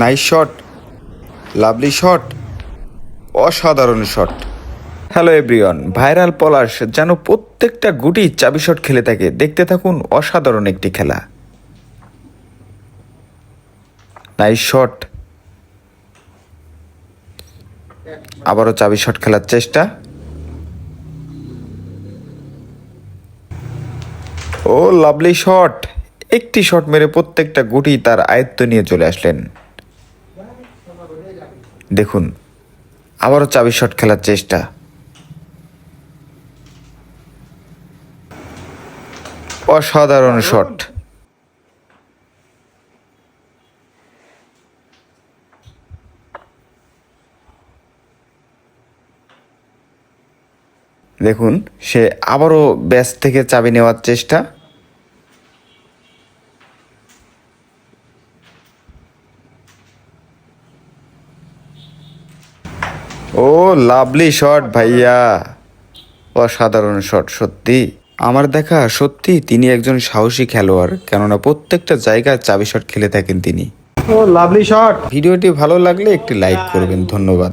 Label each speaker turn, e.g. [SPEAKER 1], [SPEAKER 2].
[SPEAKER 1] Nice shot, lovely shot, অসাধারণ shot. Hello everyone, viral পলাশ যেন প্রত্যেকটা গুটি চাবি শট খেলে থাকে। দেখতে থাকুন অসাধারণ একটি খেলা। নাইস শট, আবারও চাবি শট খেলার চেষ্টা। ও লাভলি শট, একটি শট মেরে প্রত্যেকটা গুটি তার আয়ত্ত নিয়ে চলে আসলেন। দেখুন আবারও চাবি শট খেলার চেষ্টা। অসাধারণ শট। দেখুন সে আবারও ব্যাস থেকে চাবি নেওয়ার চেষ্টা। ও লাভলি শট ভাইয়া, অসাধারণ শট। সত্যি আমার দেখা সত্যি তিনি একজন সাহসী খেলোয়াড়, কেননা প্রত্যেকটা জায়গায় চাবি শট খেলে থাকেন তিনি।
[SPEAKER 2] ও লাভলি শট।
[SPEAKER 1] ভিডিওটি ভালো লাগলে একটি লাইক করবেন। ধন্যবাদ।